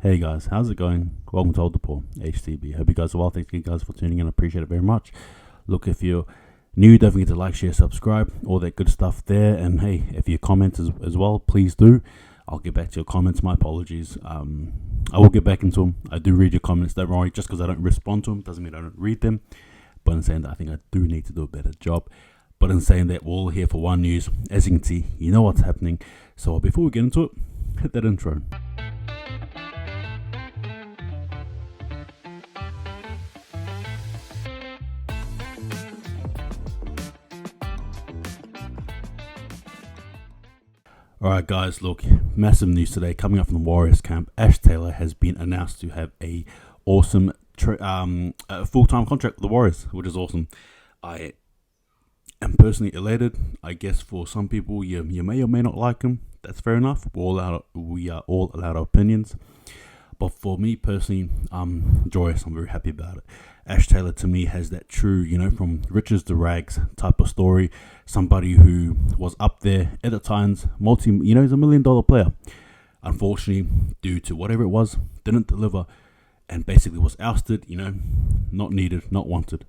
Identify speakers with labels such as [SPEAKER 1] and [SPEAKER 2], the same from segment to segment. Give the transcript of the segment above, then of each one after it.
[SPEAKER 1] Hey guys, how's it going? Welcome to Old the Poor, HTB. Hope you guys are well. Thank you guys for tuning in. I appreciate it very much. Look, if you're new, don't forget to like, share, subscribe, all that good stuff there. And hey, if you comment as well, please do. I'll get back to your comments. My apologies. I will get back into them. I do read your comments. Don't worry. Just because I don't respond to them doesn't mean I don't read them. But in saying that, I think I do need to do a better job. But in saying that, we're all here for one news. As you can see, you know what's happening. So before we get into it, hit that intro. Alright guys, look, massive news today coming up from the Warriors camp. Ash Taylor has been announced to have a awesome full-time contract with the Warriors, which is awesome. I am personally elated. I guess for some people, you may or may not like him. That's fair enough. We are all allowed our opinions. But for me personally, I'm joyous. I'm very happy about it. Ash Taylor to me has that true, from riches to rags type of story. Somebody who was up there at the times, he's a $1 million player. Unfortunately, due to whatever it was, didn't deliver and basically was ousted, not needed, not wanted.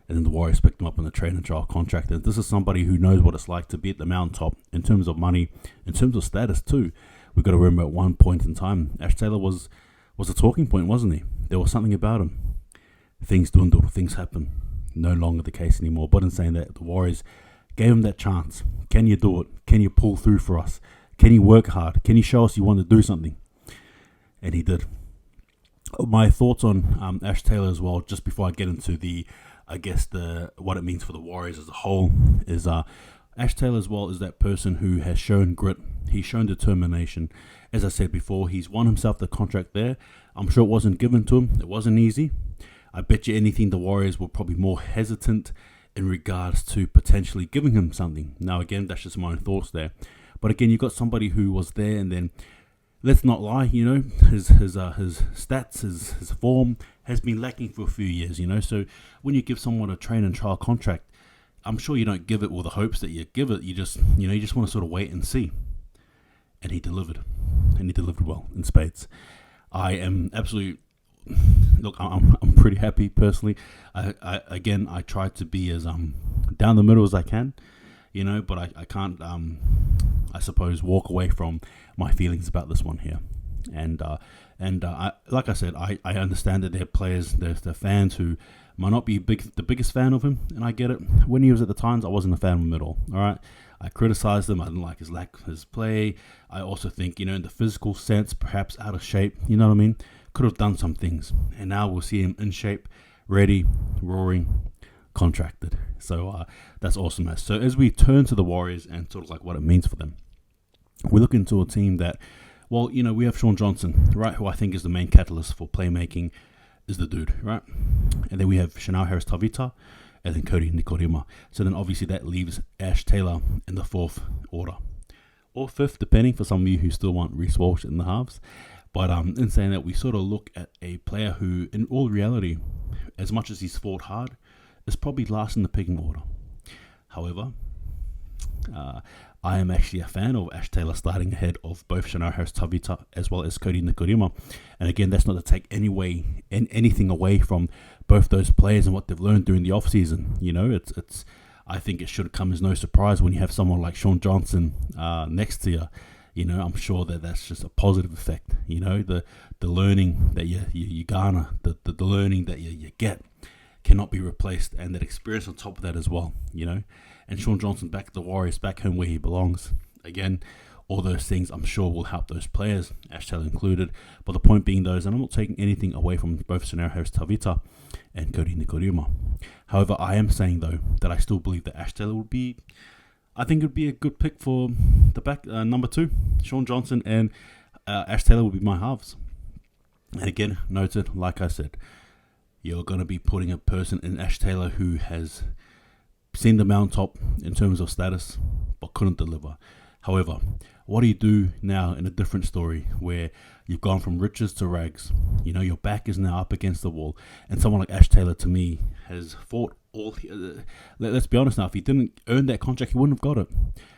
[SPEAKER 1] And then the Warriors picked him up on the trade and trial contract. And this is somebody who knows what it's like to be at the mountaintop in terms of money, in terms of status too. We've got to remember at one point in time, Ash Taylor was a talking point, wasn't he? There was something about him. Things dwindled, things happen. No longer the case anymore. But in saying that, the Warriors gave him that chance. Can you do it? Can you pull through for us? Can you work hard? Can you show us you want to do something? And he did. My thoughts on Ash Taylor as well, just before I get into what it means for the Warriors as a whole, is Ash Taylor as well is that person who has shown grit. He's shown determination. As I said before, he's won himself the contract there. I'm sure it wasn't given to him. It wasn't easy. I bet you anything the Warriors were probably more hesitant in regards to potentially giving him something. Now, again, that's just my own thoughts there. But again, you got somebody who was there, and then let's not lie, his stats, his form has been lacking for a few years, So when you give someone a train and trial contract, I'm sure you don't give it with the hopes that you give it. You just want to sort of wait and see. And he delivered, well in spades. I am absolutely. Look, I'm pretty happy personally. I try to be as down the middle as I can, but I can't I suppose walk away from my feelings about this one here. And like I said, I understand that there are players, there's the fans who might not be the biggest fan of him, and I get it. When he was at the Times, I wasn't a fan of him at all. All right, I criticized him. I didn't like his play. I also think in the physical sense, perhaps out of shape. You know what I mean? Could have done some things, and now we'll see him in shape, ready, roaring, contracted. So that's awesome. So as we turn to the Warriors and sort of like what it means for them, we look into a team that, we have Sean Johnson, right, who I think is the main catalyst for playmaking, is the dude, right? And then we have Chanel Harris-Tavita, and then Cody Nikorima. So then obviously that leaves Ash Taylor in the fourth order, or fifth, depending for some of you who still want Reece Walsh in the halves. But in saying that, we sort of look at a player who, in all reality, as much as he's fought hard, is probably last in the pecking order. However, I am actually a fan of Ash Taylor starting ahead of both Chanel Harris-Tavita as well as Cody Nikorima. And again, that's not to take anything away from both those players and what they've learned during the offseason. It's I think it should come as no surprise when you have someone like Sean Johnson next to you. I'm sure that's just a positive effect. The learning that you garner, the learning that you get cannot be replaced, and that experience on top of that as well. And Sean Johnson back at the Warriors, back home where he belongs. Again, all those things I'm sure will help those players, Ash Taylor included. But the point being and I'm not taking anything away from both Chanel Harris-Tavita and Cody Nikorima. However, I am saying though that I still believe that Ash Taylor would be. I think it would be a good pick for the back number 2. Sean Johnson and Ash Taylor would be my halves. And again, noted, like I said, you're going to be putting a person in Ash Taylor who has seen the mountaintop in terms of status, but couldn't deliver. However, what do you do now in a different story where you've gone from riches to rags? Your back is now up against the wall. And someone like Ash Taylor, to me, has fought all. Let's be honest now, if he didn't earn that contract, he wouldn't have got it.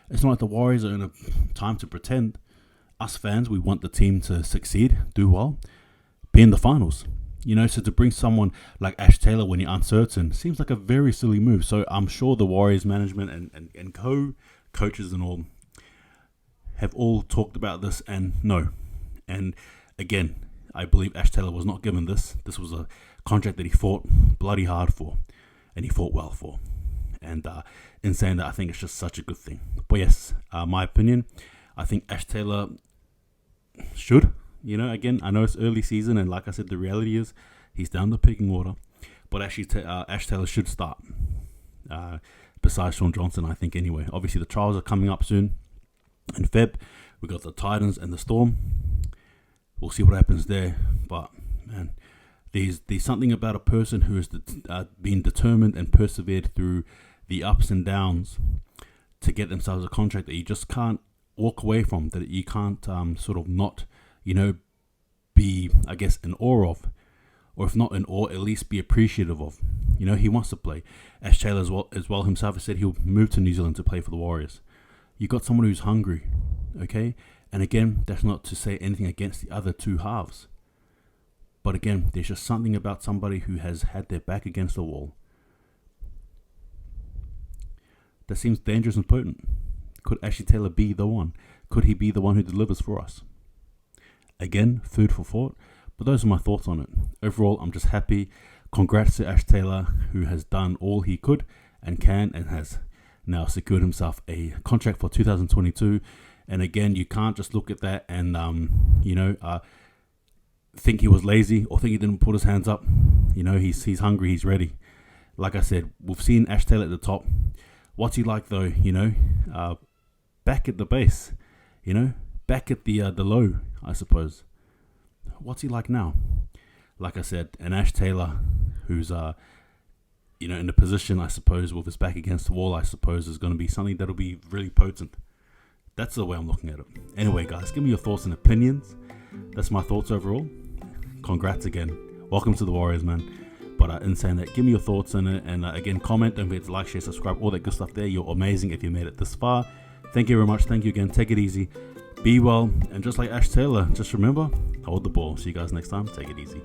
[SPEAKER 1] It's not like the Warriors are in a time to pretend. Us fans, we want the team to succeed, do well. be in the finals. So to bring someone like Ash Taylor when you're uncertain seems like a very silly move. So I'm sure the Warriors management and coaches and all have all talked about this and no. And again, I believe Ash Taylor was not given this. This was a contract that he fought bloody hard for, and he fought well for. And in saying that, I think it's just such a good thing. But yes, my opinion, I think Ash Taylor should. Again, I know it's early season, and like I said, the reality is he's down the pecking order. But actually, Ash Taylor should start. Besides Sean Johnson, I think anyway. Obviously, the trials are coming up soon. In Feb, we got the Titans and the Storm. We'll see what happens there. But man, there's something about a person who has been determined and persevered through the ups and downs to get themselves a contract that you just can't walk away from. That you can't sort of not. Be, I guess, in awe of, or if not in awe, at least be appreciative of. He wants to play. Ash Taylor as well himself has said he'll move to New Zealand to play for the Warriors. You got someone who's hungry, okay? And again, that's not to say anything against the other two halves. But again, there's just something about somebody who has had their back against the wall that seems dangerous and potent. Could Ashley Taylor be the one? Could he be the one who delivers for us? Again, food for thought, but those are my thoughts on it. Overall, I'm just happy. Congrats to Ash Taylor, who has done all he could and can and has now secured himself a contract for 2022. And again, you can't just look at that and, think he was lazy or think he didn't put his hands up. He's hungry, he's ready. Like I said, we've seen Ash Taylor at the top. What's he like though, back at the base, back at the low, I suppose. What's he like now? Like I said, an Ash Taylor who's in the position, I suppose, with his back against the wall, I suppose, is going to be something that'll be really potent. That's the way I'm looking at it. Anyway, guys, give me your thoughts and opinions. That's my thoughts overall. Congrats again. Welcome to the Warriors, man. But in saying that, give me your thoughts on it. And again, comment. Don't forget to like, share, subscribe, all that good stuff there. You're amazing if you made it this far. Thank you very much. Thank you again. Take it easy. Be well. And just like Ash Taylor, just remember, hold the ball. See you guys next time. Take it easy.